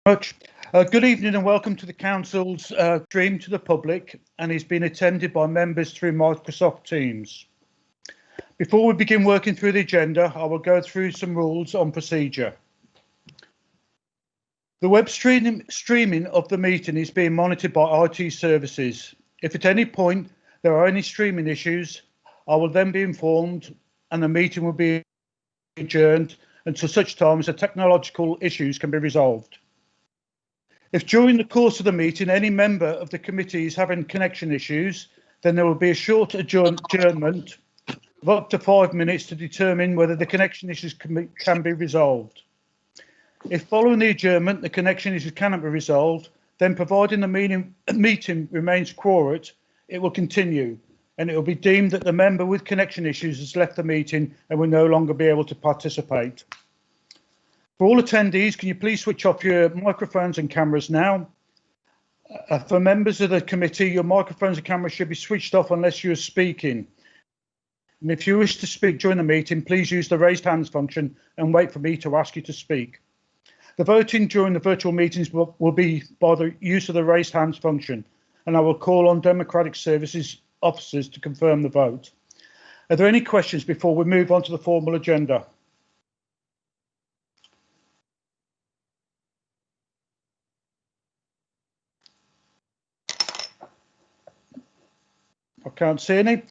Much. Good evening and welcome to the Council's stream to the public, and it's been attended by members through Microsoft Teams. Before we begin working through the agenda, I will go through some rules on procedure. The web streaming of the meeting is being monitored by IT services. If at any point there are any streaming issues, I will then be informed and the meeting will be adjourned until such time as the technological issues can be resolved. If during the course of the meeting any member of the committee is having connection issues, then there will be a short adjournment of up to 5 minutes to determine whether the connection issues can be resolved. If following the adjournment the connection issues cannot be resolved, then providing the meeting remains quorate, it will continue and it will be deemed that the member with connection issues has left the meeting and will no longer be able to participate. For all attendees, can you please switch off your microphones and cameras now? For members of the committee, your microphones and cameras should be switched off unless you are speaking. And if you wish to speak during the meeting, please use the raised hands function and wait for me to ask you to speak. The voting during the virtual meetings will be by the use of the raised hands function, and I will call on Democratic Services officers to confirm the vote. Are there any questions before we move on to the formal agenda? I can't see any.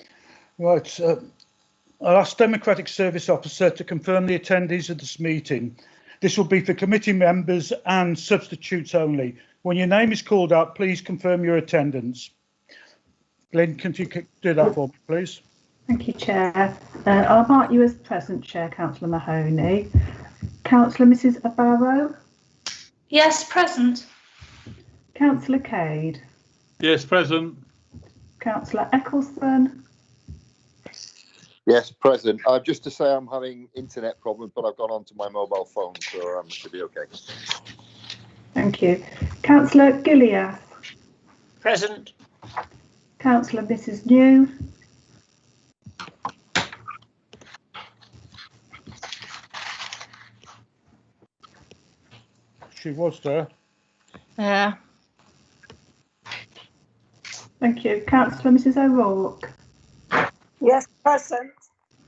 Right, I'll ask Democratic Service Officer to confirm the attendees of this meeting. This will be for committee members and substitutes only. When your name is called out, please confirm your attendance. Lynn, can you do that for me, please? Thank you, Chair. I'll mark you as present, Chair, Councillor Mahoney. Councillor Mrs. Barrow? Yes, present. Councillor Cade? Yes, present. Councillor Eccleston? Yes, present. Just to say I'm having internet problems, but I've gone onto my mobile phone, so I should be okay. Thank you. Councillor Gilliath? Present. Councillor Mrs. New? She was there. Yeah. Thank you. Councillor Mrs. O'Rourke? Yes, present.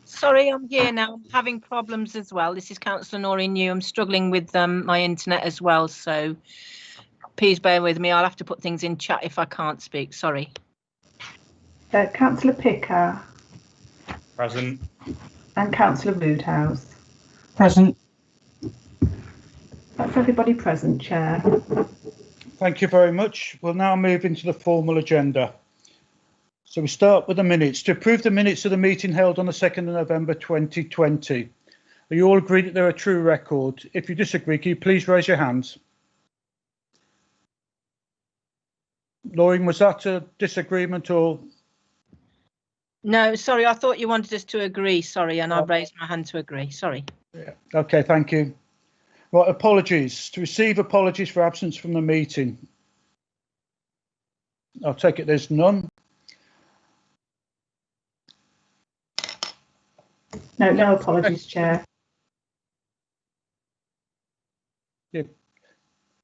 Sorry, I'm here now. I'm having problems as well. This is Councillor Noreen New. I'm struggling with my internet as well, so please bear with me. I'll have to put things in chat if I can't speak. Sorry. Councillor Picker? Present. And Councillor Roodhouse? Present. That's everybody present, Chair. Thank you very much. We'll now move into the formal agenda. So we start with the minutes. To approve the minutes of the meeting held on the 2nd of November 2020. Are you all agreed that they're a true record? If you disagree, can you please raise your hands? Lauren, was that a disagreement or? No, sorry, I thought you wanted us to agree. Sorry, and I raised my hand to agree. Sorry. Yeah. Okay, thank you. Right, apologies. To receive apologies for absence from the meeting. I'll take it there's none. No apologies, Chair. Yeah.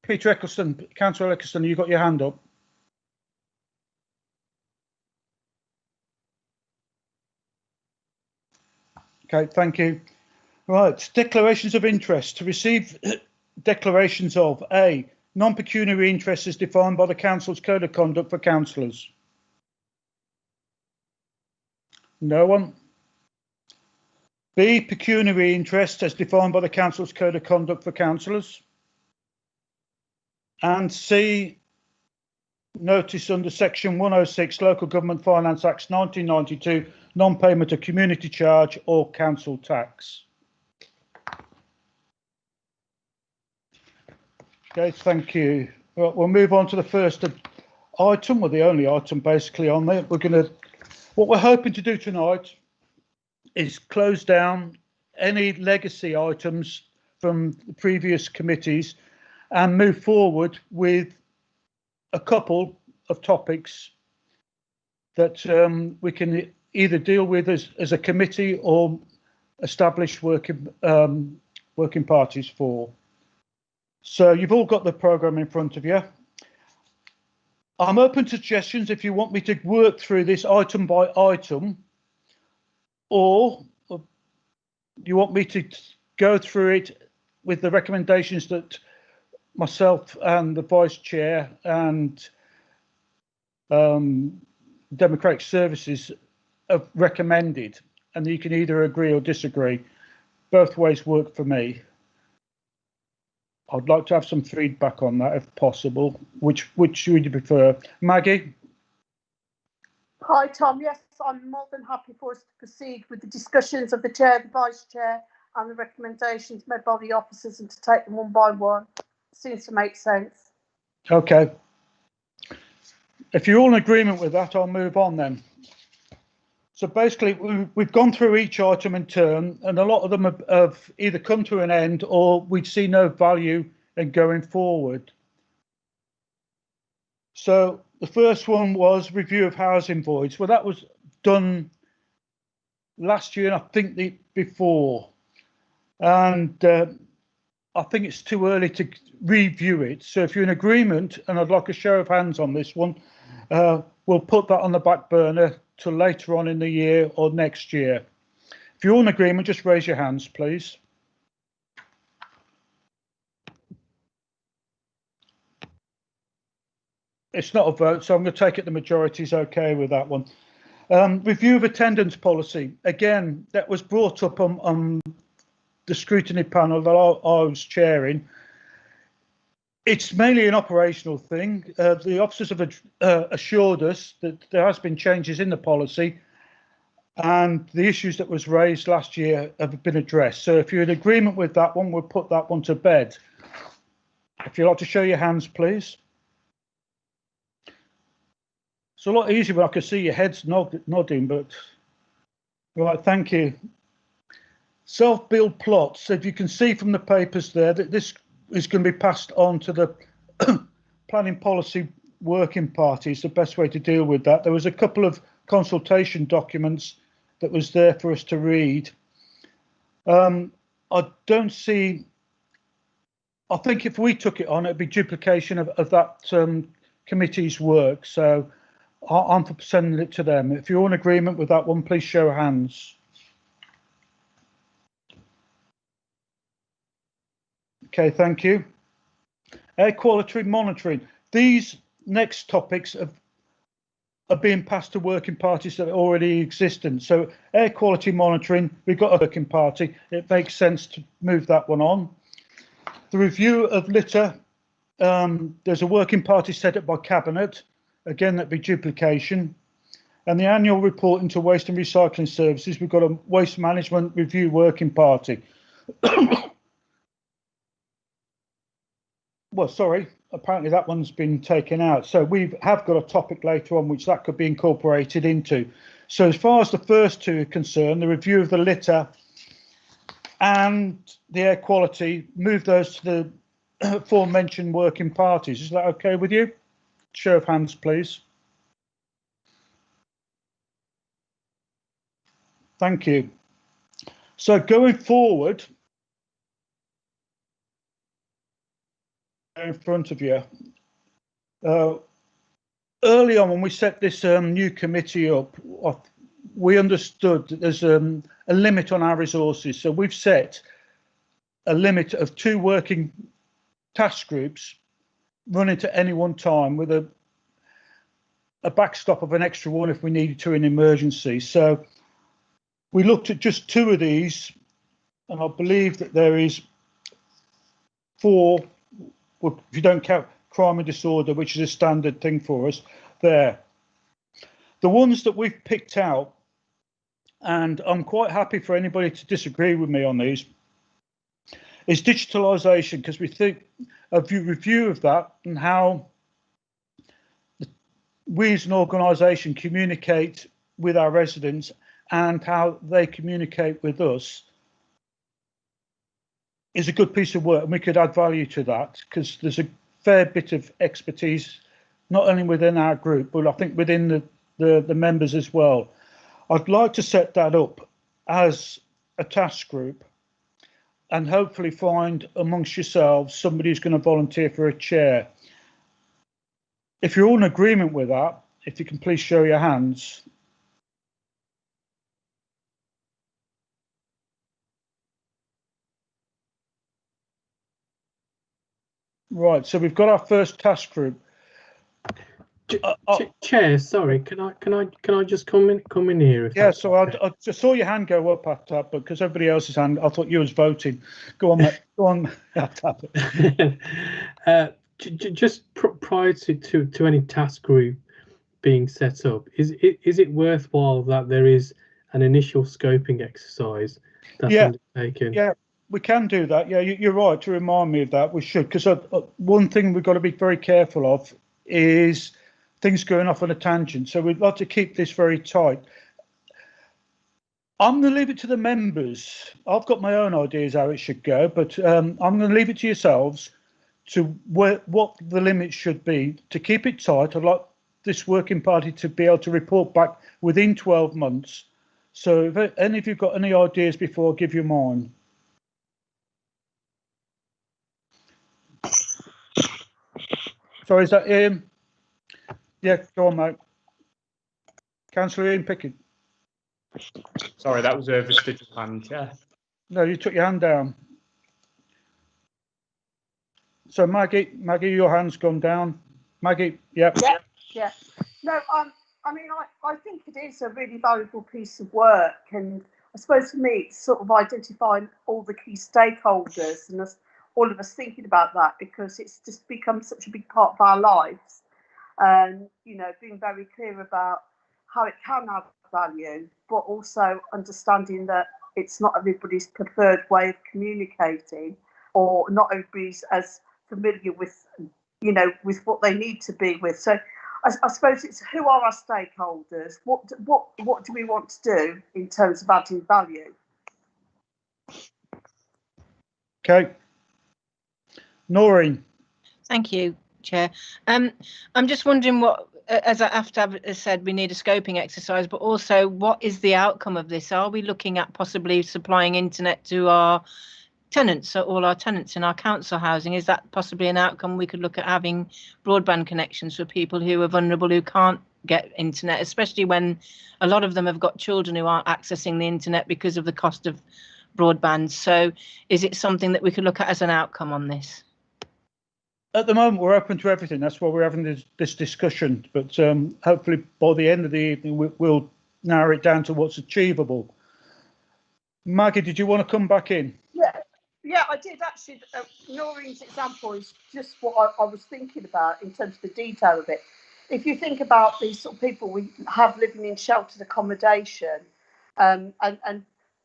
Peter Eccleston, Councillor Eccleston, you got your hand up. Okay, thank you. Right, declarations of interest. To receive declarations of A, non-pecuniary interest is defined by the Council's Code of Conduct for councillors. No one. B, pecuniary interest as defined by the Council's Code of Conduct for councillors. And C, notice under Section 106 Local Government Finance Act 1992, non-payment of community charge or council tax. Okay, thank you. Right, we'll move on to the first item, or the only item basically on there. What we're hoping to do tonight is close down any legacy items from the previous committees and move forward with a couple of topics that we can either deal with as a committee or establish working parties for. So you've all got the programme in front of you. I'm open to suggestions if you want me to work through this item by item, or you want me to go through it with the recommendations that myself and the Vice Chair and Democratic Services have recommended, and you can either agree or disagree. Both ways work for me. I'd like to have some feedback on that if possible. Which would you prefer? Maggie? Hi, Tom. Yes, I'm more than happy for us to proceed with the discussions of the chair, the vice chair, and the recommendations made by the officers, and to take them one by one. Seems to make sense. Okay. If you're all in agreement with that, I'll move on then. So basically, we've gone through each item in turn, and a lot of them have either come to an end or we'd see no value in going forward. So the first one was review of housing voids. Well, that was done last year, and I think the before. And I think it's too early to review it. So if you're in agreement, and I'd like a show of hands on this one, we'll put that on the back burner till later on in the year or next year. If you're in agreement, just raise your hands, please. It's not a vote, so I'm going to take it the majority is okay with that one. Review of attendance policy. Again, that was brought up on the scrutiny panel that I was chairing. It's mainly an operational thing. The officers have assured us that there has been changes in the policy, and the issues that was raised last year have been addressed. So if you're in agreement with that one, we'll put that one to bed. If you'd like to show your hands, please. It's a lot easier when I can see your heads nodding, but right, thank you. Self-build plots. So if you can see from the papers there that this is going to be passed on to the planning policy working party. Is the best way to deal with that. There was a couple of consultation documents that was there for us to read. I don't see. I think if we took it on, it'd be duplication of that committee's work. So I'm for sending it to them. If you're in agreement with that one, please show hands. Okay, thank you. Air quality monitoring. These next topics are being passed to working parties that are already existent. So air quality monitoring, we've got a working party. It makes sense to move that one on. The review of litter. There's a working party set up by Cabinet. Again, that'd be duplication. And the annual report into waste and recycling services, we've got a waste management review working party. Well, sorry, apparently that one's been taken out. So we have got a topic later on which that could be incorporated into. So as far as the first two are concerned, the review of the litter and the air quality, move those to the aforementioned working parties. Is that okay with you? Show of hands, please. Thank you. So going forward, in front of you, early on when we set this new committee up, we understood that there's a limit on our resources. So we've set a limit of 2 working task groups running to any one time with a backstop of an extra one if we needed to in emergency. So we looked at just 2 of these, and I believe that there is 4, if you don't count crime and disorder, which is a standard thing for us there. The ones that we've picked out, and I'm quite happy for anybody to disagree with me on these, is digitalisation, because we think a review of that and how we as an organisation communicate with our residents and how they communicate with us is a good piece of work, and we could add value to that because there's a fair bit of expertise, not only within our group, but I think within the members as well. I'd like to set that up as a task group, and hopefully find amongst yourselves somebody who's going to volunteer for a chair. If you're all in agreement with that, if you can please show your hands. Right, so we've got our first task group. Chair, sorry, can I just come in here? Yeah, so I just saw your hand go up at that, but because everybody else's hand, I thought you was voting. Go on, mate. Go on. Just prior to any task group being set up, is it worthwhile that there is an initial scoping exercise that's undertaken? Yeah, we can do that. Yeah, you're right to remind me of that. We should, because one thing we've got to be very careful of is things going off on a tangent. So we'd like to keep this very tight. I'm going to leave it to the members. I've got my own ideas how it should go, but I'm going to leave it to yourselves to what the limits should be to keep it tight. I'd like this working party to be able to report back within 12 months. So if any of you've got any ideas before I give you mine. Sorry, is that Ian? Yeah, go on, mate. Councillor Ian Pickett. Sorry, that was a vestigial hand, yeah. No, you took your hand down. So Maggie, your hand's gone down. Maggie, yeah. Yeah. No, I mean, I think it is a really valuable piece of work, and I suppose for me, it's sort of identifying all the key stakeholders and all of us thinking about that, because it's just become such a big part of our lives. And, you know, being very clear about how it can add value, but also understanding that it's not everybody's preferred way of communicating, or not everybody's as familiar with, you know, with what they need to be with. So I suppose it's who are our stakeholders? What do we want to do in terms of adding value? Okay. Noreen. Thank you, Chair. I'm just wondering what, as I have said, we need a scoping exercise, but also what is the outcome of this? Are we looking at possibly supplying internet to our tenants, so all our tenants in our council housing? Is that possibly an outcome? We could look at having broadband connections for people who are vulnerable, who can't get internet, especially when a lot of them have got children who aren't accessing the internet because of the cost of broadband. So is it something that we could look at as an outcome on this? At the moment, we're open to everything. That's why we're having this discussion. But hopefully by the end of the evening, we'll narrow it down to what's achievable. Maggie, did you want to come back in? Yeah, I did actually. Noreen's example is just what I was thinking about in terms of the detail of it. If you think about these sort of people we have living in sheltered accommodation, and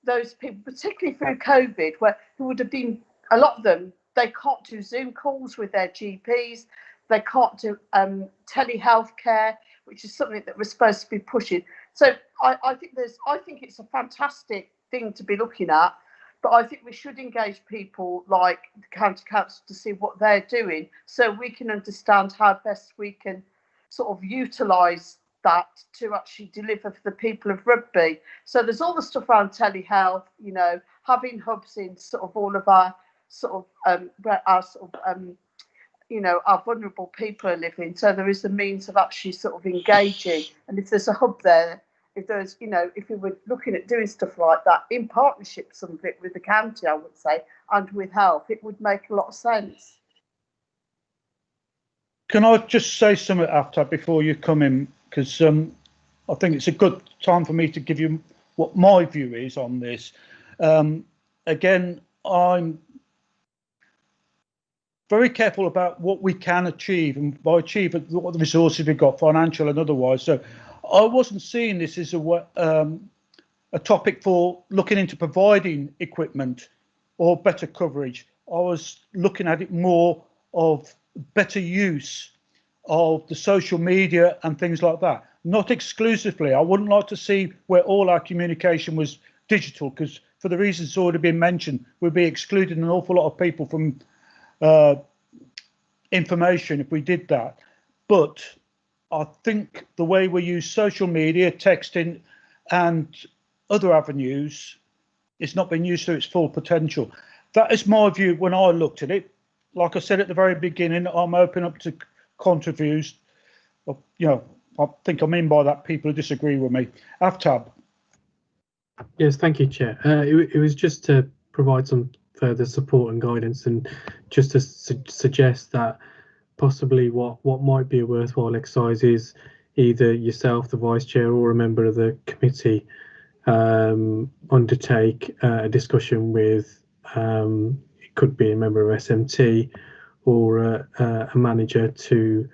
those people, particularly through COVID, who would have been, a lot of them, they can't do Zoom calls with their GPs, they can't do telehealth care, which is something that we're supposed to be pushing. So I think it's a fantastic thing to be looking at. But I think we should engage people like the county council to see what they're doing, so we can understand how best we can sort of utilise that to actually deliver for the people of Rugby. So there's all the stuff around telehealth, you know, having hubs in sort of all of our sort of you know, our vulnerable people are living. So there is the means of actually sort of engaging, and if there's a hub there. If there's, you know, if we were looking at doing stuff like that in partnership, some of it with the county, I would say, and with health, it would make a lot of sense. Can I just say something after before you come in? Because I think it's a good time for me to give you what my view is on this. Again, I'm very careful about what we can achieve, and by achieve, what the resources we've got, financial and otherwise. So I wasn't seeing this as a topic for looking into providing equipment or better coverage. I was looking at it more of better use of the social media and things like that. Not exclusively. I wouldn't like to see where all our communication was digital, because for the reasons already been mentioned, we'd be excluding an awful lot of people from information if we did that. But I think the way we use social media, texting and other avenues is not being used to its full potential. that is my view when I looked at it. Like I said at the very beginning, I'm open up to counter views. I think I mean by that people who disagree with me. Aftab. Yes, thank you, Chair. It was just to provide some further support and guidance, and just to suggest that possibly what might be a worthwhile exercise is either yourself, the Vice Chair, or a member of the committee undertake a discussion with, it could be a member of SMT or a manager, to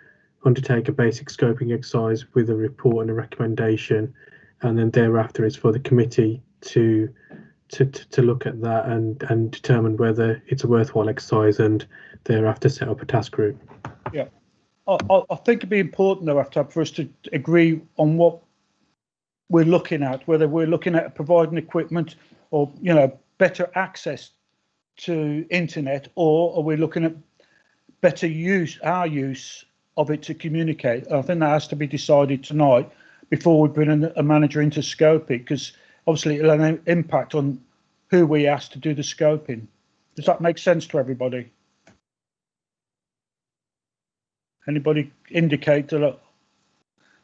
undertake a basic scoping exercise with a report and a recommendation, and then thereafter it's for the committee to look at that and determine whether it's a worthwhile exercise, and thereafter set up a task group. Yeah, I think it'd be important though, Aftab, for us to agree on what we're looking at, whether we're looking at providing equipment or better access to internet, or are we looking at better our use of it to communicate. I think that has to be decided tonight before we bring a manager in to scope it, because obviously it'll have an impact on who we ask to do the scoping. Does that make sense to everybody? Anybody indicate that?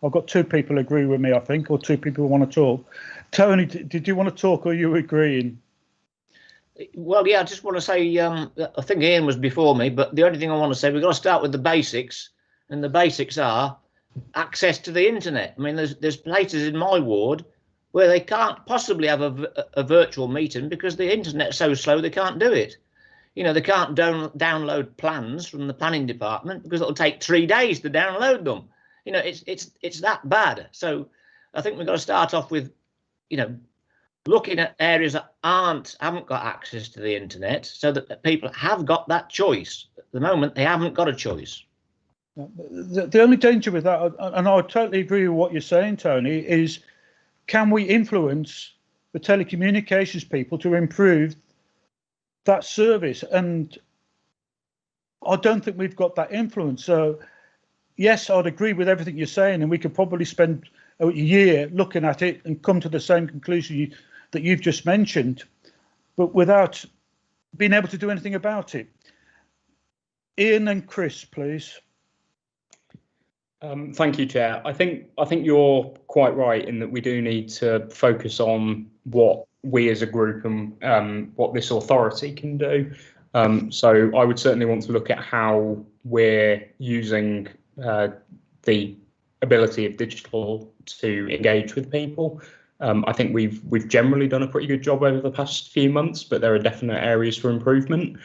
I've got two people agree with me, I think, or two people want to talk. Tony, did you want to talk, or are you agreeing? Well, yeah, I just want to say, I think Ian was before me, but the only thing I want to say, we've got to start with the basics, and the basics are access to the internet. I mean, there's places in my ward where they can't possibly have a virtual meeting because the internet's so slow they can't do it. They can't download plans from the planning department because it'll take 3 days to download them. It's that bad. So I think we've got to start off with, looking at areas that haven't got access to the internet, so that people have got that choice. At the moment, they haven't got a choice. The only danger with that, and I totally agree with what you're saying, Tony, is can we influence the telecommunications people to improve that service? And I don't think we've got that influence. So yes, I'd agree with everything you're saying, and we could probably spend a year looking at it and come to the same conclusion that you've just mentioned, but without being able to do anything about it. Ian and Chris, please. Thank you, Chair. I think you're quite right in that we do need to focus on what we as a group and what this authority can do. So I would certainly want to look at how we're using the ability of digital to engage with people. I think we've generally done a pretty good job over the past few months, but there are definite areas for improvement.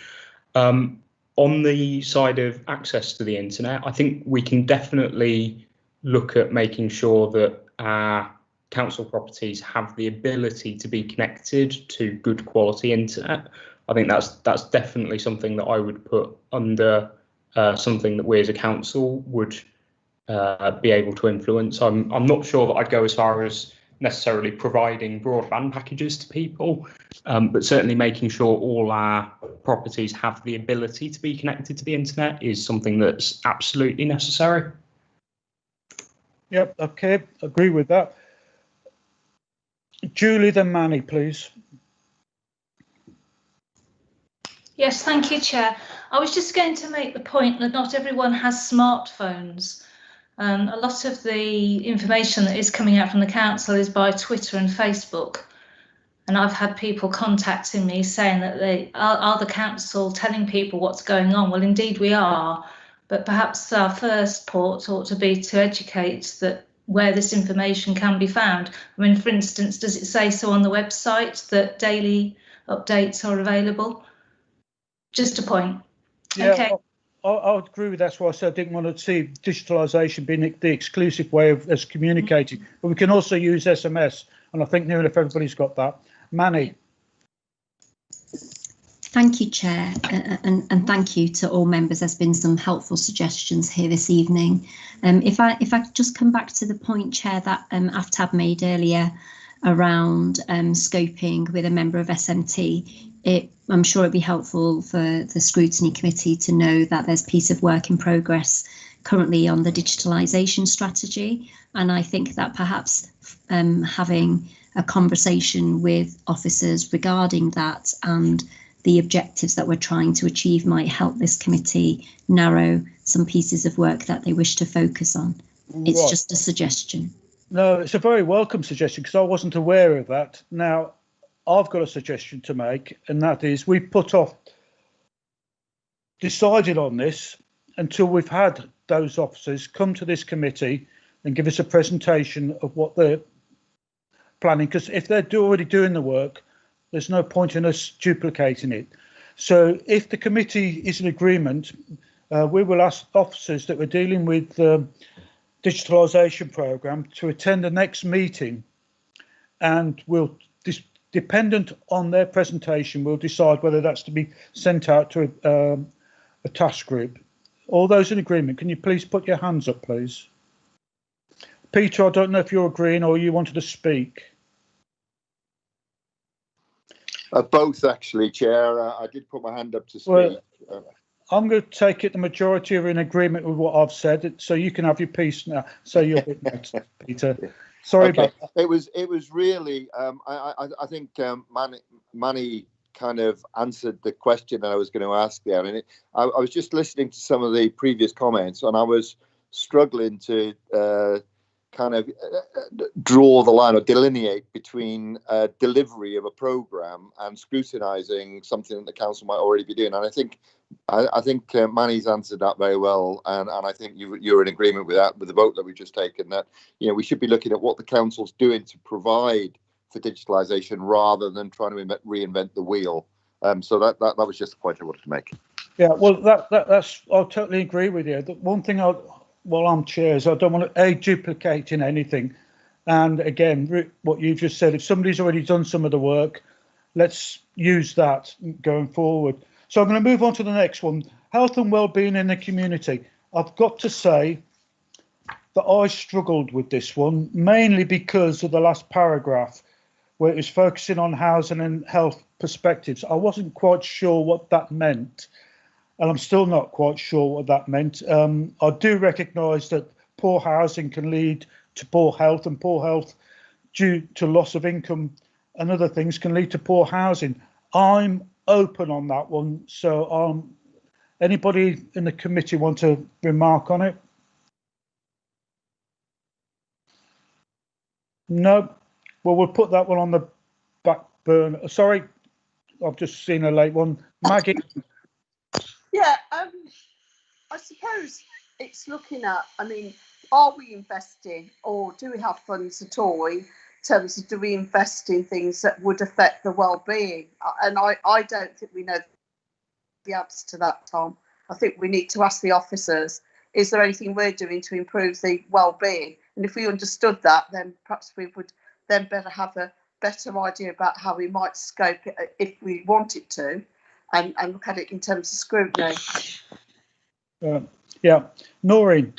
On the side of access to the internet, I think we can definitely look at making sure that our council properties have the ability to be connected to good quality internet. I think that's definitely something that I would put under something that we as a council would be able to influence. I'm not sure that I'd go as far as necessarily providing broadband packages to people, but certainly making sure all our properties have the ability to be connected to the internet is something that's absolutely necessary. Yep, okay, agree with that. Julie, then Manny, please. Yes, thank you, Chair. I was just going to make the point that not everyone has smartphones. A lot of the information that is coming out from the council is by Twitter and Facebook. And I've had people contacting me saying that they are the council telling people what's going on. Well, indeed we are, but perhaps our first port ought to be to educate that where this information can be found. I mean, for instance, does it say so on the website that daily updates are available? Just a point. Yeah, okay. I would agree with that. That's why I said I didn't want to see digitalisation being the exclusive way of us communicating, but we can also use SMS, and I think nearly if everybody's got that. Manny. Thank you, Chair, and thank you to all members. There's been some helpful suggestions here this evening. If I just come back to the point, Chair, that Aftab made earlier around scoping with a member of SMT, I'm sure it'd be helpful for the Scrutiny Committee to know that there's a piece of work in progress currently on the digitalisation strategy, and I think that perhaps having a conversation with officers regarding that and the objectives that we're trying to achieve might help this committee narrow some pieces of work that they wish to focus on. It's Right. just a suggestion. No, it's a very welcome suggestion because I wasn't aware of that. Now, I've got a suggestion to make, and that is we put off decided on this until we've had those officers come to this committee and give us a presentation of what they're planning, because if they're already doing the work, there's no point in us duplicating it. So if the committee is in agreement, we will ask officers that we're dealing with the digitalisation programme to attend the next meeting, and we'll, dependent on their presentation, we'll decide whether that's to be sent out to a task group. All those in agreement, can you please put your hands up, please? Peter, I don't know if you're agreeing or you wanted to speak. Both, actually, Chair. I did put my hand up to speak. Well, I'm going to take it the majority are in agreement with what I've said, so you can have your piece now. So you're a bit next, Peter. Sorry Okay. about that. It was really. I think Manny kind of answered the question that I was going to ask there, and I was just listening to some of the previous comments, and I was struggling to kind of draw the line or delineate between delivery of a program and scrutinising something that the council might already be doing. And I think Manny's answered that very well, and I think you're in agreement with that, with the vote that we've just taken, that we should be looking at what the council's doing to provide for digitalisation rather than trying to reinvent the wheel. So that was just the point I wanted to make. Yeah, well, that's I totally agree with you. The one thing while I'm chair is I don't want to duplicate in anything. And again, what you just said, if somebody's already done some of the work, let's use that going forward. So I'm going to move on to the next one, health and well-being in the community. I've got to say that I struggled with this one, mainly because of the last paragraph, where it was focusing on housing and health perspectives. I wasn't quite sure what that meant, and I'm still not quite sure what that meant. I do recognise that poor housing can lead to poor health, and poor health due to loss of income and other things can lead to poor housing. I'm open on that one, so anybody in the committee want to remark on it? No? Well, we'll put that one on the back burner. Sorry, I've just seen a late one. Maggie? Yeah, I suppose it's looking at, are we investing, or do we have funds at all in terms of do we invest in things that would affect the well-being? And I don't think we know the answer to that, Tom. I think we need to ask the officers, is there anything we're doing to improve the well-being? And if we understood that, then perhaps we would then better have a better idea about how we might scope it if we wanted to, and look at it in terms of scrutiny. Yeah, Noreen.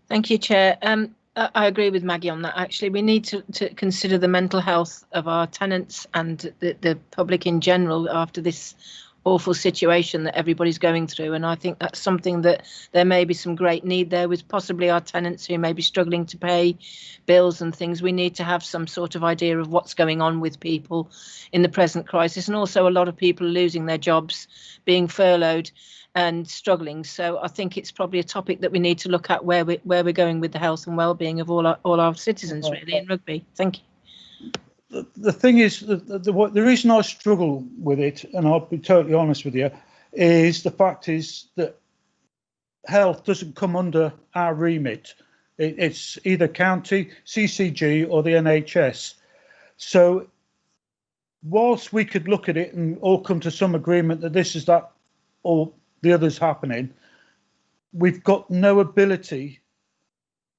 Thank you, Chair. I agree with Maggie on that. Actually, we need to consider the mental health of our tenants and the public in general after this awful situation that everybody's going through. And I think that's something that there may be some great need there with possibly our tenants who may be struggling to pay bills and things. We need to have some sort of idea of what's going on with people in the present crisis, and also a lot of people losing their jobs, being furloughed and struggling. So I think it's probably a topic that we need to look at where we're going with the health and well-being of all our citizens really in Rugby. Thank you. The thing is, the reason I struggle with it, and I'll be totally honest with you, is the fact is that health doesn't come under our remit. It's either county, CCG or the NHS. So whilst we could look at it and all come to some agreement that this is that or the other's happening, we've got no ability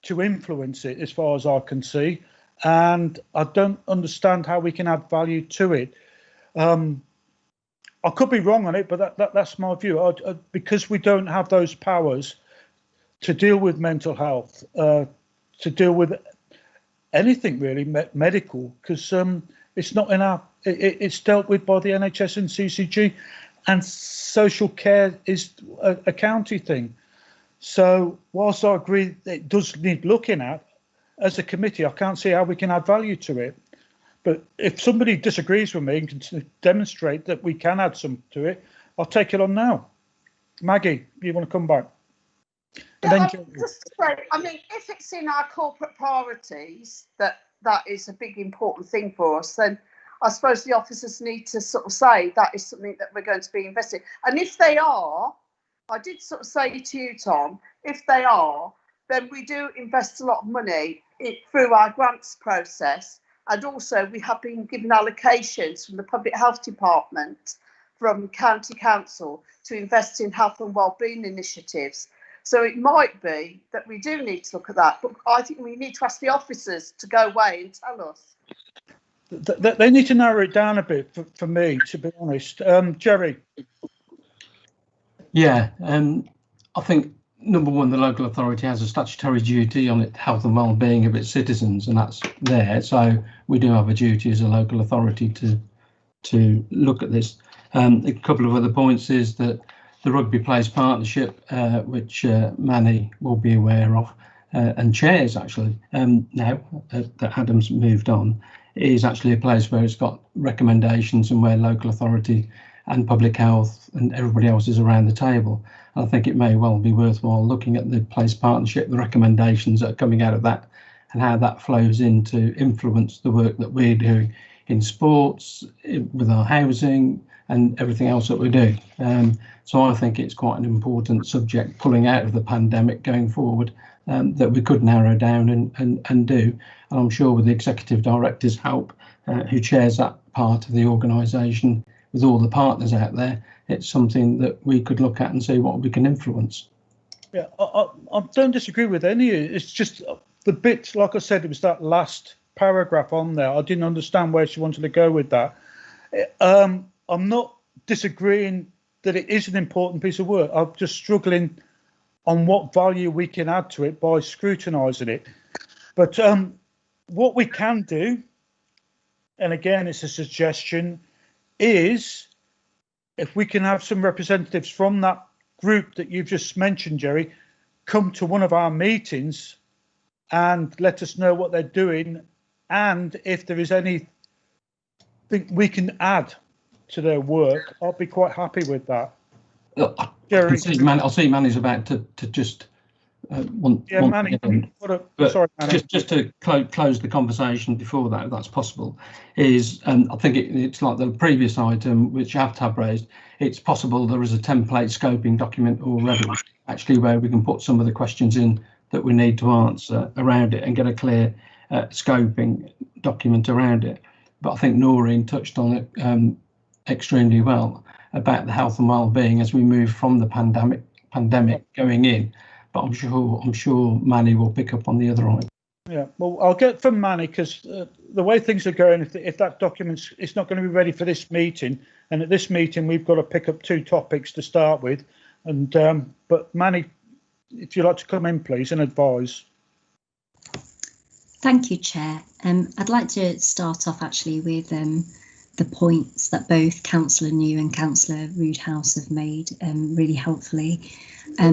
to influence it as far as I can see. And I don't understand how we can add value to it. I could be wrong on it, but that's my view. Because we don't have those powers to deal with mental health, to deal with anything really medical, because it's not in our. It's dealt with by the NHS and CCG, and social care is a county thing. So whilst I agree it does need looking at, as a committee, I can't see how we can add value to it. But if somebody disagrees with me and can demonstrate that we can add some to it, I'll take it on now. Maggie, you want to come back? Yeah, just to say, I mean, if it's in our corporate priorities that is a big important thing for us, then I suppose the officers need to sort of say that is something that we're going to be investing. And if they are, I did sort of say to you, Tom, if they are, then we do invest a lot of money through our grants process. And also we have been given allocations from the Public Health Department, from County Council, to invest in health and wellbeing initiatives. So it might be that we do need to look at that, but I think we need to ask the officers to go away and tell us. They need to narrow it down a bit for me, to be honest. Jerry? Yeah, I think, number one, the local authority has a statutory duty on its health and well-being of its citizens, and that's there. So we do have a duty as a local authority to look at this. A couple of other points is that the Rugby Place Partnership, which Manny will be aware of, and chairs actually, now that Adam's moved on, is actually a place where it's got recommendations and where local authority and public health and everybody else is around the table. I think it may well be worthwhile looking at the Place Partnership, the recommendations that are coming out of that, and how that flows into influence the work that we're doing in sports, with our housing and everything else that we do. So I think it's quite an important subject pulling out of the pandemic going forward, that we could narrow down and do. And I'm sure with the executive director's help, who chairs that part of the organisation with all the partners out there, it's something that we could look at and see what we can influence. Yeah, I don't disagree with any. It's just the bit, like I said, it was that last paragraph on there. I didn't understand where she wanted to go with that. I'm not disagreeing that it is an important piece of work. I'm just struggling on what value we can add to it by scrutinising it. But what we can do, and again, it's a suggestion, is if we can have some representatives from that group that you've just mentioned, Jerry, come to one of our meetings and let us know what they're doing, and if there is anything we can add to their work, I'll be quite happy with that. Jerry, I'll see Manny's about to just Manny, sorry, Manny. Just to close the conversation before that, if that's possible, is I think it's like the previous item which Aftab raised. It's possible there is a template scoping document already, actually, where we can put some of the questions in that we need to answer around it and get a clear scoping document around it. But I think Noreen touched on it extremely well about the health and well-being as we move from the pandemic going in. But I'm sure Manny will pick up on the other item. Yeah, well, I'll get from Manny, because the way things are going, if that document is not going to be ready for this meeting, and at this meeting we've got to pick up 2 topics to start with, and but Manny, if you'd like to come in, please, and advise. Thank you, Chair. I'd like to start off actually with the points that both Councillor New and Councillor Roodhouse have made really helpfully.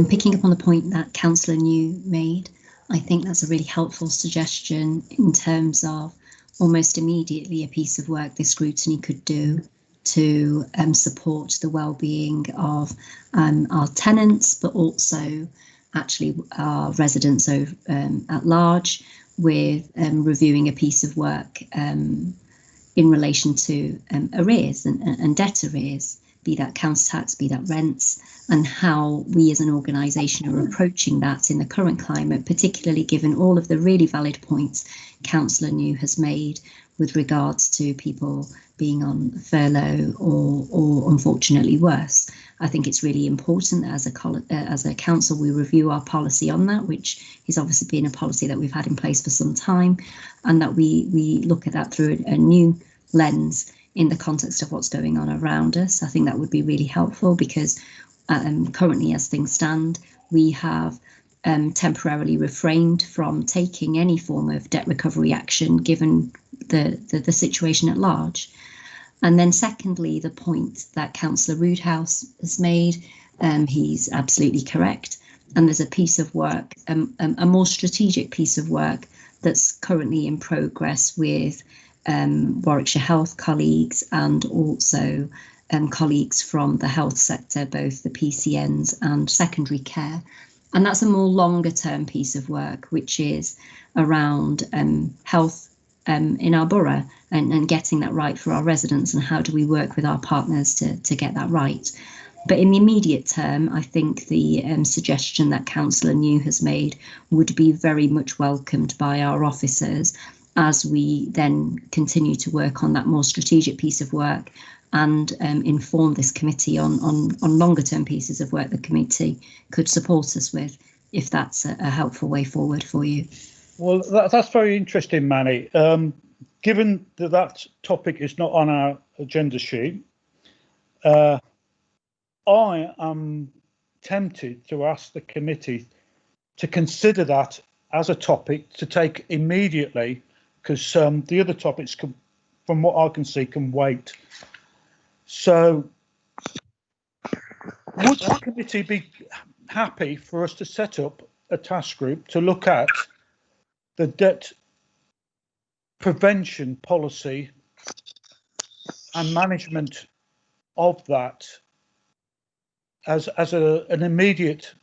Picking up on the point that Councillor New made, I think that's a really helpful suggestion in terms of almost immediately a piece of work the Scrutiny could do to support the well-being of our tenants, but also actually our residents at large, with reviewing a piece of work in relation to arrears and debt arrears, be that council tax, be that rents, and how we as an organisation are approaching that in the current climate, particularly given all of the really valid points Councillor New has made with regards to people being on furlough or unfortunately worse. I think it's really important that as a council we review our policy on that, which has obviously been a policy that we've had in place for some time, and that we look at that through a new lens in the context of what's going on around us. I think that would be really helpful, because currently, as things stand, we have temporarily refrained from taking any form of debt recovery action given the situation at large. And then secondly, the point that Councillor Roodhouse has made, he's absolutely correct. And there's a piece of work, a more strategic piece of work that's currently in progress with Warwickshire Health colleagues and also colleagues from the health sector, both the PCNs and secondary care. And that's a more longer term piece of work, which is around health in our borough and getting that right for our residents, and how do we work with our partners to get that right. But in the immediate term, I think the suggestion that Councillor New has made would be very much welcomed by our officers as we then continue to work on that more strategic piece of work and inform this committee on longer term pieces of work the committee could support us with, if that's a helpful way forward for you. Well, that's very interesting, Manny. Given that that topic is not on our agenda sheet, I am tempted to ask the committee to consider that as a topic to take immediately, because the other topics, from what I can see, can wait. So would the committee be happy for us to set up a task group to look at the debt prevention policy and management of that as an immediate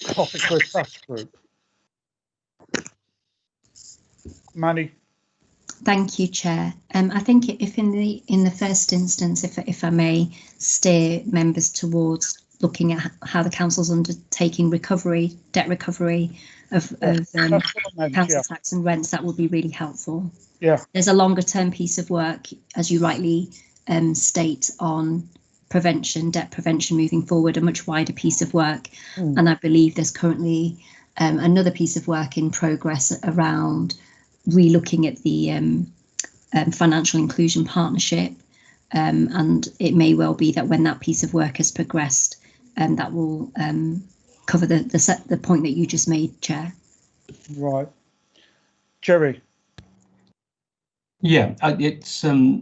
topic for a task group? Manny. Thank you, Chair. I think if in the first instance, if I may steer members towards looking at how the council's undertaking debt recovery of council tax and rents, that would be really helpful. Yeah. There's a longer term piece of work, as you rightly state, on debt prevention moving forward, a much wider piece of work. And I believe there's currently another piece of work in progress around re-looking at the financial inclusion partnership, and it may well be that when that piece of work has progressed, that will cover the point that you just made, Chair. Right. Jerry. Yeah, it's I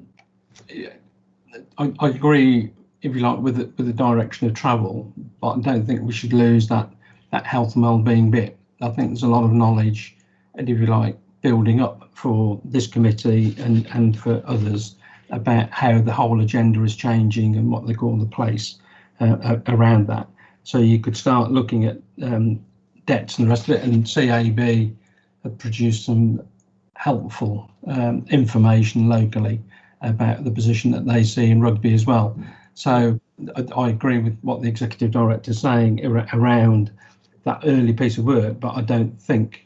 agree, if you like, with the direction of travel, but I don't think we should lose that health and wellbeing bit. I think there's a lot of knowledge, and if you like, building up for this committee and for others about how the whole agenda is changing and what they call the place around that. So you could start looking at debts and the rest of it, and CAB have produced some helpful information locally about the position that they see in rugby as well. So I agree with what the executive director is saying around that early piece of work, but I don't think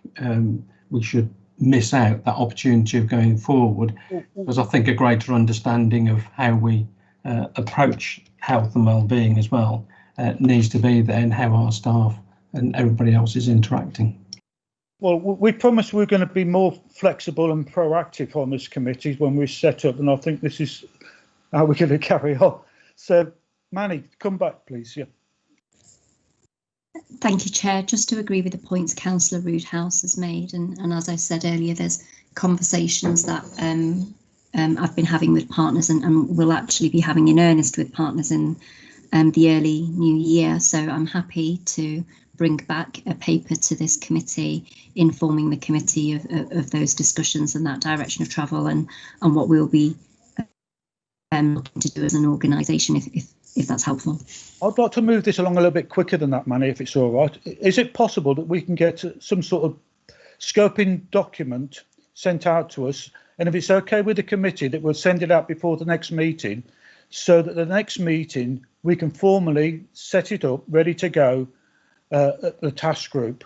we should miss out that opportunity of going forward, because I think a greater understanding of how we approach health and well-being as well needs to be there, and how our staff and everybody else is interacting. Well, we promised we were going to be more flexible and proactive on this committee when we set up, and I think this is how we're going to carry on. So, Manny, come back, please. Yeah. Thank you, Chair. Just to agree with the points Councillor Roodhouse has made, and as I said earlier, there's conversations that I've been having with partners and will actually be having in earnest with partners in the early new year. So I'm happy to bring back a paper to this committee informing the committee of those discussions and that direction of travel and what we'll be looking to do as an organisation, if that's helpful. I'd like to move this along a little bit quicker than that, Manny, if it's all right. Is it possible that we can get some sort of scoping document sent out to us, and if it's okay with the committee, that we'll send it out before the next meeting, so that the next meeting we can formally set it up, ready to go at the task group?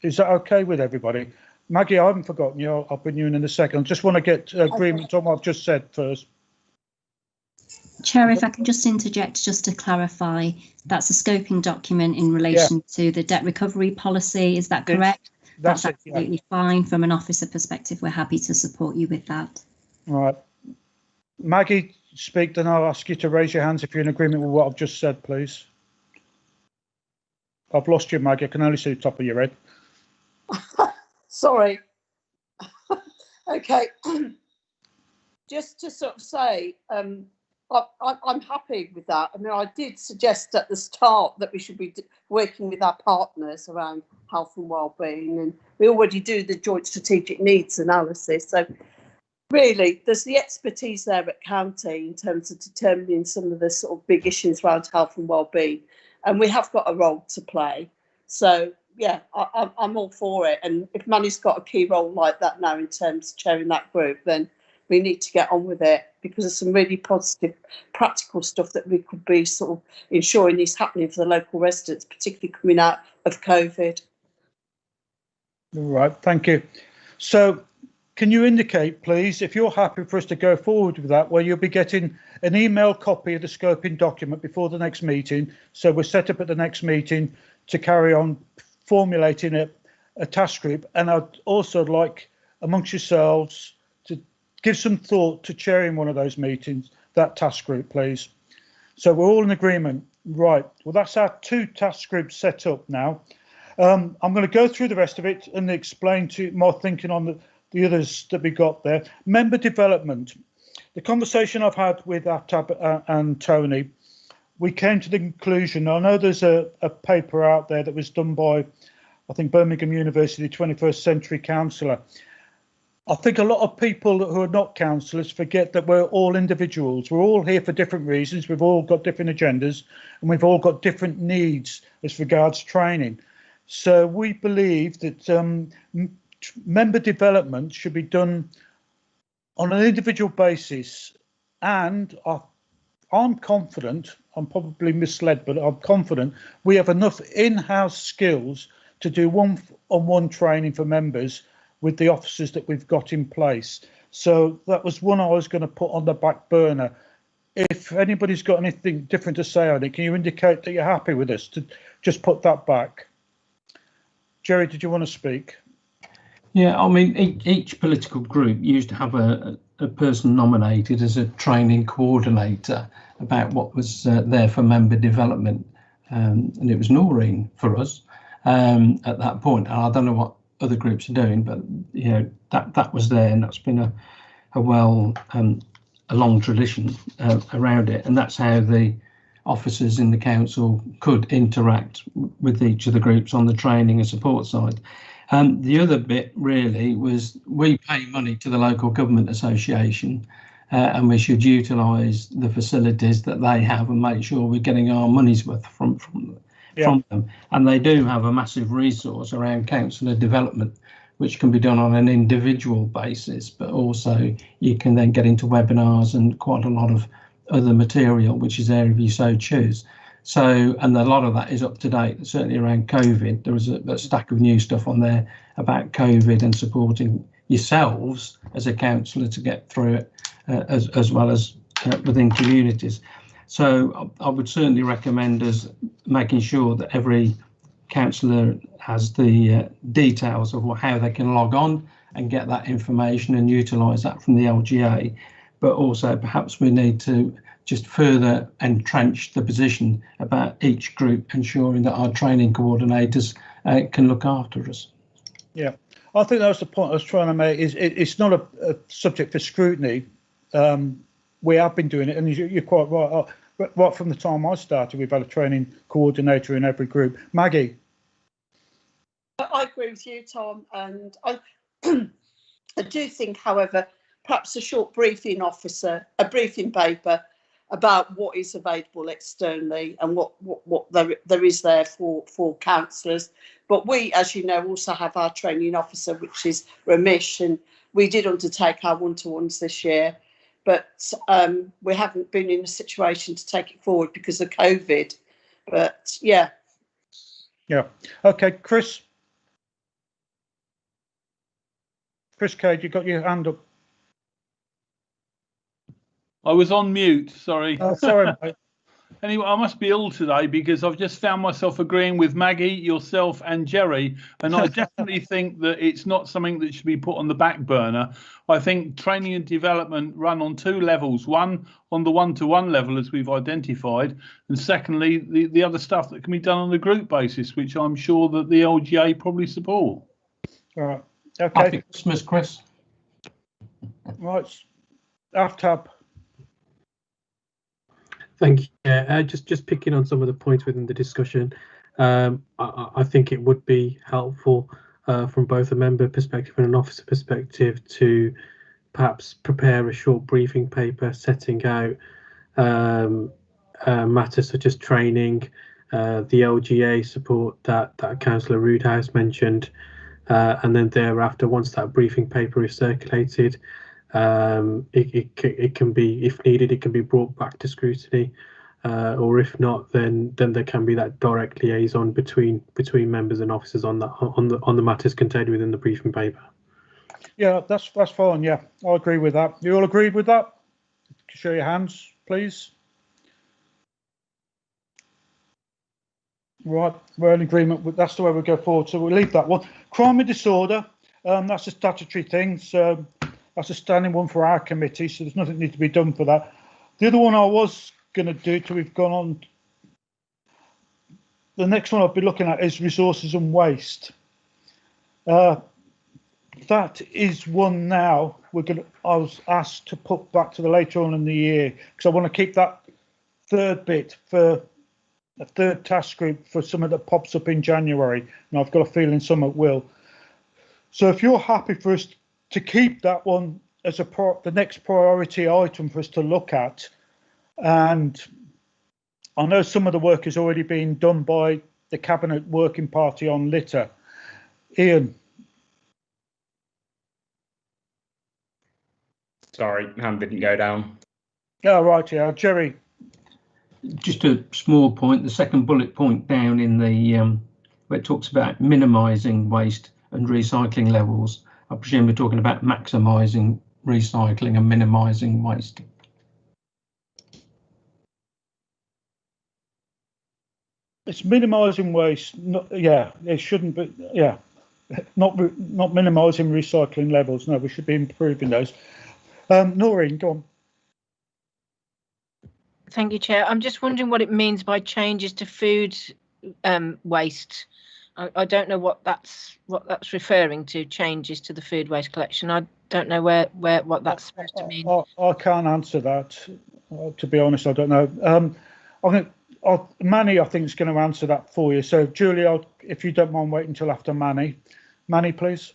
Is that okay with everybody? Maggie, I haven't forgotten you. I'll bring you in a second. I just want to get agreement on what I've just said first. Chair, if I can just interject, just to clarify, that's a scoping document in relation to the debt recovery policy. Is that correct? That's absolutely fine. From an officer perspective, we're happy to support you with that. All right. Maggie, speak, then I'll ask you to raise your hands if you're in agreement with what I've just said, please. I've lost you, Maggie. I can only see the top of your head. Sorry. Okay. Just to sort of say, I'm happy with that. I mean, I did suggest at the start that we should be working with our partners around health and wellbeing, and we already do the joint strategic needs analysis. So really, there's the expertise there at county in terms of determining some of the sort of big issues around health and well-being, and we have got a role to play. So yeah, I'm all for it. And if Manny's got a key role like that now in terms of chairing that group, then we need to get on with it, because there's some really positive, practical stuff that we could be sort of ensuring is happening for the local residents, particularly coming out of COVID. All right, thank you. So can you indicate, please, if you're happy for us to go forward with that, where you'll be getting an email copy of the scoping document before the next meeting, so we're set up at the next meeting to carry on formulating a task group. And I'd also like amongst yourselves to give some thought to chairing one of those meetings, that task group, please. So we're all in agreement. Right, well, that's our 2 task groups set up now. I'm going to go through the rest of it and explain to my thinking on the others that we got there. Member development. The conversation I've had with Aftab and Tony, we came to the conclusion, I know there's a paper out there that was done by, I think, Birmingham University 21st Century Counsellor. I think a lot of people who are not counsellors forget that we're all individuals. We're all here for different reasons. We've all got different agendas, and we've all got different needs as regards training. So we believe that member development should be done on an individual basis. And I'm confident, I'm probably misled, but I'm confident we have enough in-house skills to do one-on-one training for members with the officers that we've got in place. So that was one I was going to put on the back burner. If anybody's got anything different to say on it, can you indicate that you're happy with us to just put that back? Jerry, did you want to speak? Yeah, I mean, each political group used to have a person nominated as a training coordinator about what was there for member development, and it was Noreen for us at that point. And I don't know what other groups are doing, but you know, that was there, and that's been a long tradition around it, and that's how the officers in the council could interact with each of the groups on the training and support side. The other bit really was we pay money to the local government association, and we should utilise the facilities that they have and make sure we're getting our money's worth from them. And they do have a massive resource around councillor development, which can be done on an individual basis, but also you can then get into webinars and quite a lot of other material, which is there if you so choose. So, and a lot of that is up to date, certainly around COVID. There was a stack of new stuff on there about COVID and supporting yourselves as a councillor to get through it, as well as within communities. So I would certainly recommend us making sure that every councillor has the details of how they can log on and get that information and utilise that from the LGA. But also perhaps we need to just further entrench the position about each group, ensuring that our training coordinators can look after us. Yeah, I think that was the point I was trying to make. Is it's not a subject for scrutiny. We have been doing it, and you're quite right. Right from the time I started, we've had a training coordinator in every group. Maggie? I agree with you, Tom, and I do think, however, perhaps a short briefing paper about what is available externally and what there is there for councillors. But we, as you know, also have our training officer, which is Ramesh, and we did undertake our one-to-ones this year, but we haven't been in a situation to take it forward because of COVID. But yeah. Okay, Chris Cade, you got your hand up. I was on mute, sorry. Oh, sorry, mate. Anyway, I must be ill today because I've just found myself agreeing with Maggie, yourself and Jerry, and I definitely think that it's not something that should be put on the back burner. I think training and development run on 2 levels, one on the one-to-one level, as we've identified, and secondly, the other stuff that can be done on a group basis, which I'm sure that the LGA probably support. All right. Okay. Happy Christmas, Chris. Right. Aftab. Thank you. Just picking on some of the points within the discussion, I think it would be helpful from both a member perspective and an officer perspective to perhaps prepare a short briefing paper setting out matters such as training, the LGA support that Councillor Roodhouse mentioned, and then thereafter, once that briefing paper is circulated, it can be, if needed, it can be brought back to scrutiny, or if not, then there can be that direct liaison between members and officers on the matters contained within the briefing paper. Yeah, that's fine. Yeah, I agree with that. You all agreed with that? Show your hands, please. Right, we're in agreement with that's the way we go forward. So we'll leave that one. Crime and disorder. That's a statutory thing. So that's a standing one for our committee. So there's nothing need to be done for that. The other one I was going to do till we've gone on. The next one I'll be looking at is resources and waste. That is one now I was asked to put back to the later on in the year because I want to keep that third bit for a third task group for something that pops up in January, and I've got a feeling something will. So if you're happy for us to keep that one as the next priority item for us to look at, and I know some of the work has already been done by the Cabinet Working Party on litter. Ian. Sorry, hand didn't go down. Oh, right, yeah. Jerry. Just a small point, the second bullet point down in the where it talks about minimising waste and recycling levels. I presume we're talking about maximising recycling and minimising waste. It's minimising waste. Yeah, it shouldn't be. Yeah, not minimising recycling levels. No, we should be improving those. Noreen, go on. Thank you, Chair. I'm just wondering what it means by changes to food waste. I don't know what that's referring to. Changes to the food waste collection. I don't know what that's supposed to mean. I can't answer that. To be honest, I don't know. I think Manny, I think, is going to answer that for you. So, Julie, if you don't mind waiting until after Manny. Manny, please.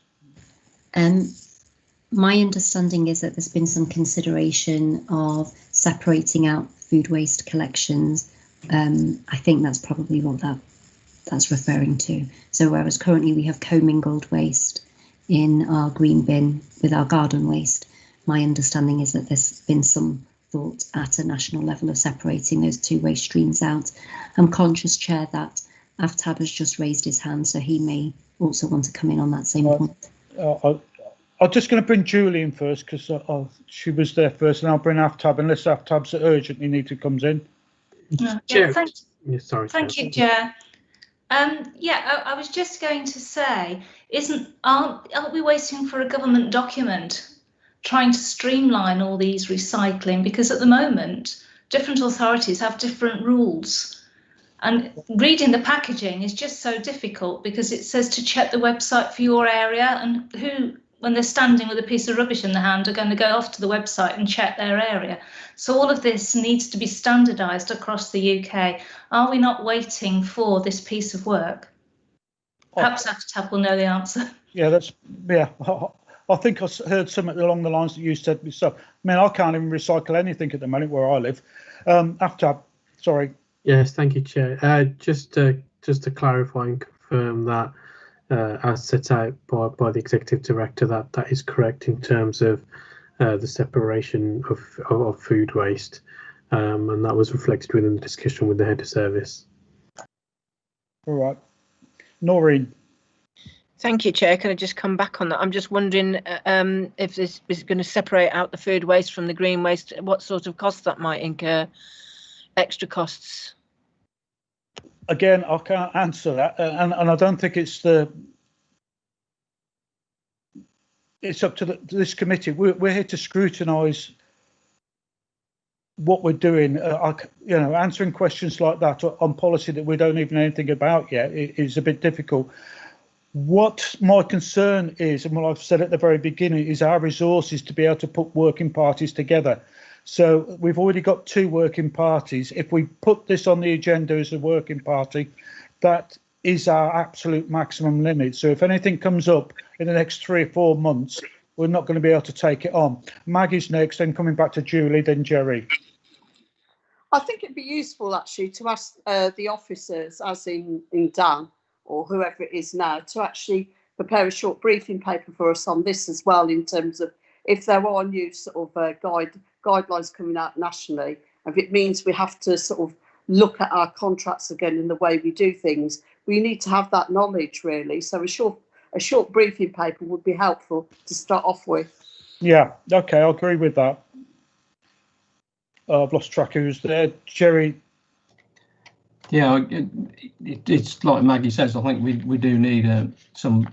My understanding is that there's been some consideration of separating out food waste collections. I think that's probably what that's referring to. So whereas currently we have commingled waste in our green bin with our garden waste, my understanding is that there's been some thought at a national level of separating those two waste streams out. I'm conscious, Chair, that Aftab has just raised his hand, so he may also want to come in on that same point. I'm just going to bring Julie in first because she was there first, and I'll bring Aftab unless Aftab's urgently needed comes in. Chair. Sorry. Thank you, Chair. I was just going to say, aren't we waiting for a government document trying to streamline all these recycling? Because at the moment, different authorities have different rules. And reading the packaging is just so difficult because it says to check the website for your area, and who, when they're standing with a piece of rubbish in the hand, are going to go off to the website and check their area. So all of this needs to be standardised across the UK. Are we not waiting for this piece of work? Perhaps Aftab will know the answer. Yeah, I think I heard something along the lines that you said yourself. I mean, I can't even recycle anything at the moment where I live. Aftab, sorry. Yes, thank you, Chair. Just to clarify and confirm that, as set out by the Executive Director, that is correct in terms of the separation of food waste, and that was reflected within the discussion with the Head of Service. All right. Noreen. Thank you, Chair. Can I just come back on that? I'm just wondering if this is going to separate out the food waste from the green waste, what sort of costs that might incur, extra costs? Again, I can't answer that, and I don't think it's up to this committee. We're here to scrutinise what we're doing. Answering questions like that on policy that we don't even know anything about yet is a bit difficult. What my concern is, and what I've said at the very beginning, is our resources to be able to put working parties together. So we've already got 2 working parties. If we put this on the agenda as a working party, that is our absolute maximum limit. So if anything comes up in the next 3 or 4 months, we're not going to be able to take it on. Maggie's next, then coming back to Julie, then Jerry. I think it'd be useful actually to ask the officers, as in Dan or whoever it is now, to actually prepare a short briefing paper for us on this as well, in terms of if there are new sort of guidelines coming out nationally, if it means we have to sort of look at our contracts again in the way we do things, we need to have that knowledge really. So a short briefing paper would be helpful to start off with. Yeah, okay, I agree with that. I've lost track who's there. Jerry. Yeah, it's like Maggie says, I think we do need some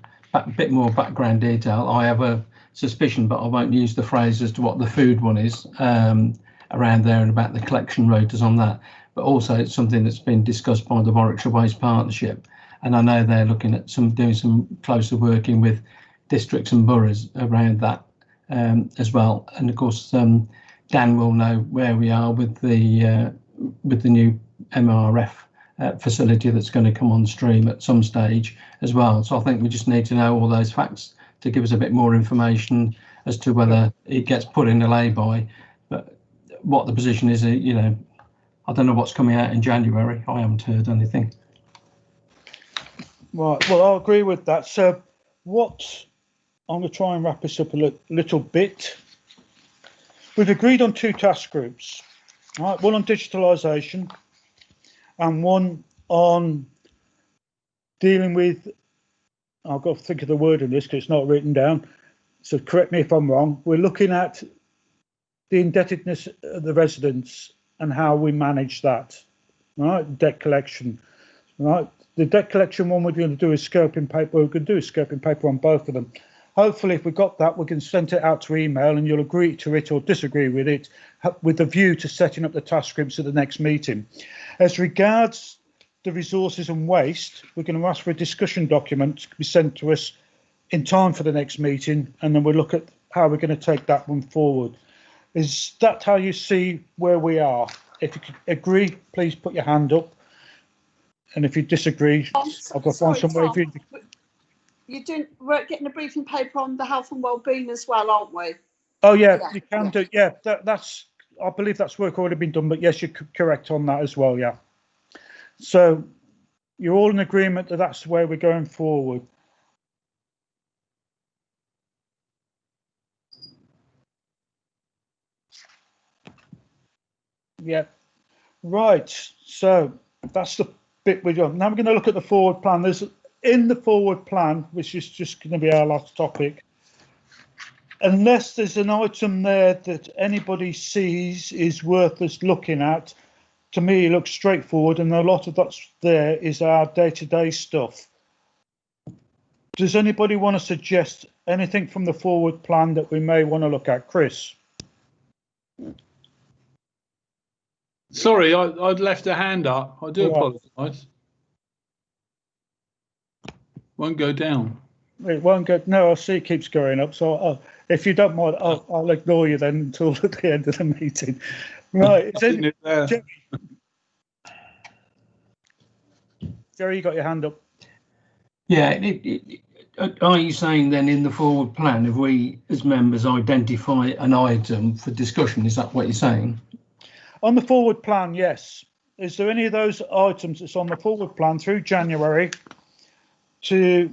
bit more background detail. I have a suspicion, but I won't use the phrase as to what the food one is around there and about the collection rotas on that. But also it's something that's been discussed by the Warwickshire Waste Partnership. And I know they're looking at doing some closer working with districts and boroughs around that as well. And of course, Dan will know where we are with the new MRF facility that's going to come on stream at some stage as well. So I think we just need to know all those facts to give us a bit more information as to whether it gets put in a lay-by. But what the position is, you know, I don't know what's coming out in January. I haven't heard anything. Right, well, I agree with that. So I'm going to try and wrap this up a little bit. We've agreed on 2 task groups, right? One on digitalisation and one on dealing with, I've got to think of the word in this because it's not written down, so correct me if I'm wrong. We're looking at the indebtedness of the residents and how we manage that, right? Debt collection, right? The debt collection one we're going to do is scoping paper. We're going to do a scoping paper on both of them. Hopefully, if we've got that, we can send it out to email and you'll agree to it or disagree with it with a view to setting up the task groups at the next meeting. As regards the resources and waste, we're going to ask for a discussion document to be sent to us in time for the next meeting, and then we'll look at how we're going to take that one forward. Is that how you see where we are? If you could agree, please put your hand up. And if you disagree, I'll go find somewhere. We're getting a briefing paper on the health and wellbeing as well, aren't we? Oh yeah, you can do. Yeah, that's. I believe that's work already been done. But yes, you're correct on that as well. Yeah. So you're all in agreement that that's where we're going forward. Yeah. Right. So that's the bit we're doing. Now we're going to look at the forward plan. There's in the forward plan, which is just going to be our last topic, unless there's an item there that anybody sees is worth us looking at, to me it looks straightforward, and a lot of that's there is our day-to-day stuff. Does anybody want to suggest anything from the forward plan that we may want to look at? Chris? Sorry, I'd left a hand up. I do apologise. Won't go down. It won't go. No, I see it keeps going up. So if you don't mind, I'll ignore you then until at the end of the meeting. Right. Jerry, you got your hand up. Yeah. Are you saying then in the forward plan, if we as members identify an item for discussion, is that what you're saying? On the forward plan, yes. Is there any of those items that's on the forward plan through January to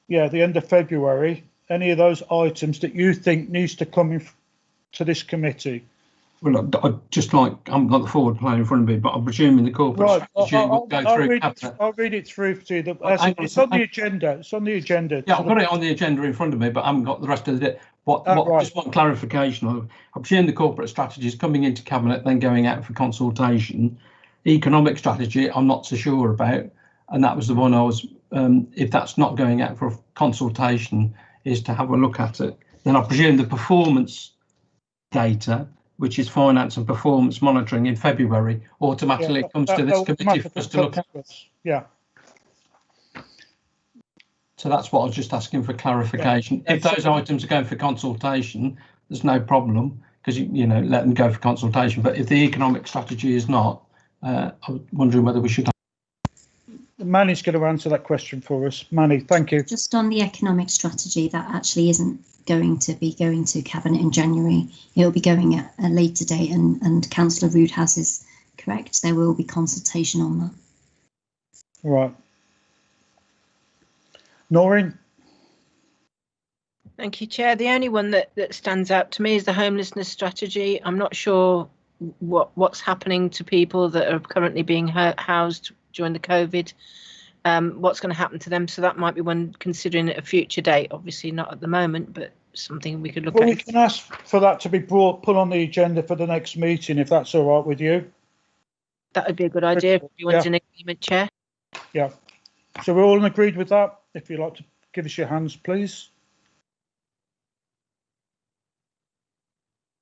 the end of February, any of those items that you think needs to come in to this committee? Well, I just like, I haven't got the forward plan in front of me, but I'm presuming the corporate strategy will go through. I'll read it through to you. It's on the agenda. It's on the agenda. Yeah, I've got it on the agenda in front of me, but I haven't got the rest of the day. Just one clarification. I presume the corporate strategy is coming into cabinet, then going out for consultation. Economic strategy, I'm not so sure about, and that was the one I was. If that's not going out for consultation, is to have a look at it. Then I presume the performance data, which is finance and performance monitoring in February, automatically comes to this committee for us to look at. Yeah. So that's what I was just asking for clarification. If those items are going for consultation, there's no problem because you know let them go for consultation. But if the economic strategy is not, I'm wondering whether we should. Manny's going to answer that question for us. Manny, thank you. Just on the economic strategy, that actually isn't going to be going to Cabinet in January. It'll be going at a later date, and Councillor Roodhouse is correct. There will be consultation on that. Right. Noreen? Thank you, Chair. The only one that stands out to me is the homelessness strategy. I'm not sure what's happening to people that are currently being housed during the COVID. What's going to happen to them? So that might be one considering at a future date. Obviously not at the moment, but something we could look at. We can ask for that to be put on the agenda for the next meeting, if that's all right with you. That would be a good idea if everyone's in agreement, Chair. Yeah. So we're all agreed with that. If you'd like to give us your hands, please.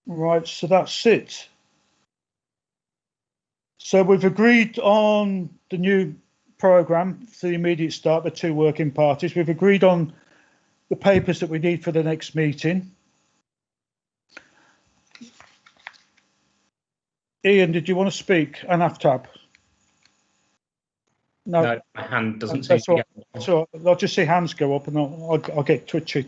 Right, so that's it. So we've agreed on the new programme for the immediate start, the 2 working parties. We've agreed on the papers that we need for the next meeting. Ian, did you want to speak? And Aftab? No, my hand doesn't seem that's to right. get. So I'll just see hands go up and I'll get twitchy.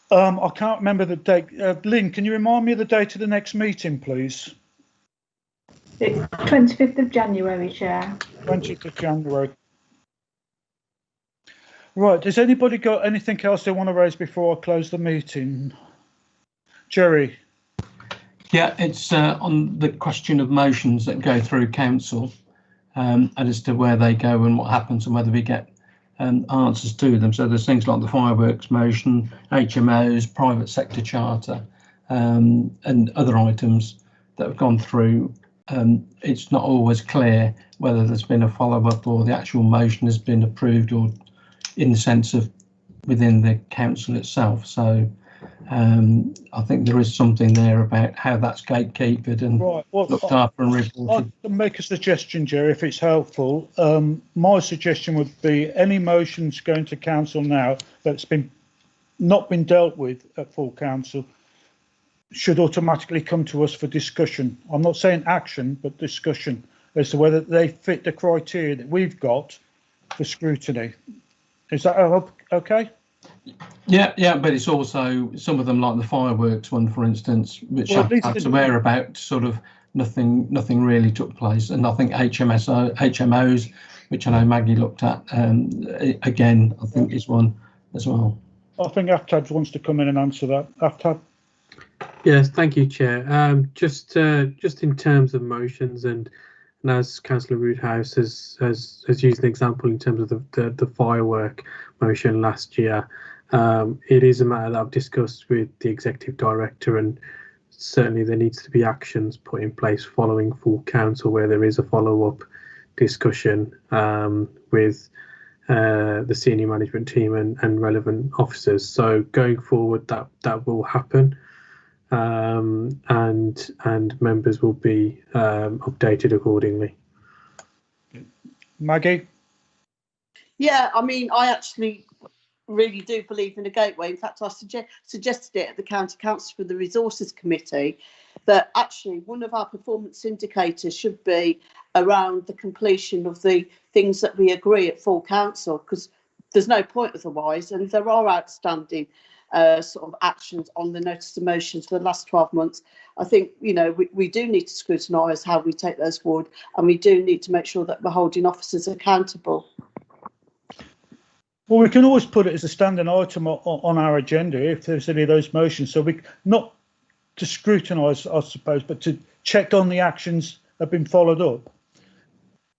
I can't remember the date. Lynn, can you remind me of the date of the next meeting, please? It's 25th of January, Chair. 20th of January. Right, has anybody got anything else they want to raise before I close the meeting? Jerry? Yeah, it's on the question of motions that go through council, and as to where they go and what happens and whether we get answers to them. So there's things like the fireworks motion, HMOs, private sector charter, and other items that have gone through. It's not always clear whether there's been a follow-up or the actual motion has been approved, or in the sense of within the council itself. So I think there is something there about how that's gatekeepered and looked after and reported. I can make a suggestion, Jerry, if it's helpful. My suggestion would be any motions going to council now that's not been dealt with at full council should automatically come to us for discussion. I'm not saying action, but discussion as to whether they fit the criteria that we've got for scrutiny. Is that okay? Yeah, but it's also some of them, like the fireworks one, for instance, which I was aware about. Sort of nothing really took place, and I think HMOs, which I know Maggie looked at, again, I think is one as well. I think Aftab wants to come in and answer that. Aftab. Yes, thank you, Chair. Just in terms of motions, and as Councillor Roodhouse has used an example in terms of the firework motion last year, it is a matter that I've discussed with the Executive Director, and certainly there needs to be actions put in place following full council where there is a follow-up discussion with the senior management team and relevant officers. So going forward, that will happen. And members will be updated accordingly. Maggie? Yeah, I mean, I actually really do believe in a gateway. In fact, I suggested it at the County Council for the Resources Committee that actually one of our performance indicators should be around the completion of the things that we agree at full council, because there's no point otherwise, and there are outstanding sort of actions on the notice of motions for the last 12 months. I think, you know, we do need to scrutinise how we take those forward, and we do need to make sure that we're holding officers accountable. Well, we can always put it as a standing item on our agenda if there's any of those motions. So we not to scrutinise, I suppose, but to check on the actions have been followed up.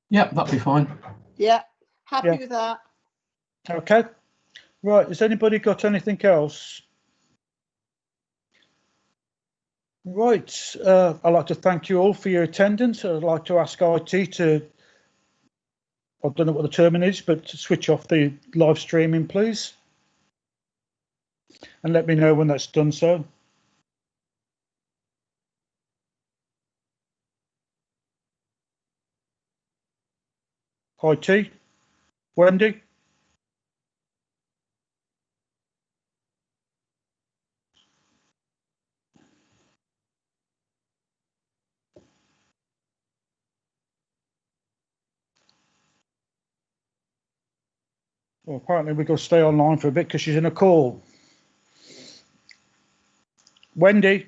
Yeah, that'd be fine. Yeah, happy with that. Okay. Right, has anybody got anything else? Right, I'd like to thank you all for your attendance. I'd like to ask IT to, I don't know what the term is, but to switch off the live streaming, please. And let me know when that's done so. IT, Wendy? Well, apparently we've got to stay online for a bit because she's in a call. Wendy.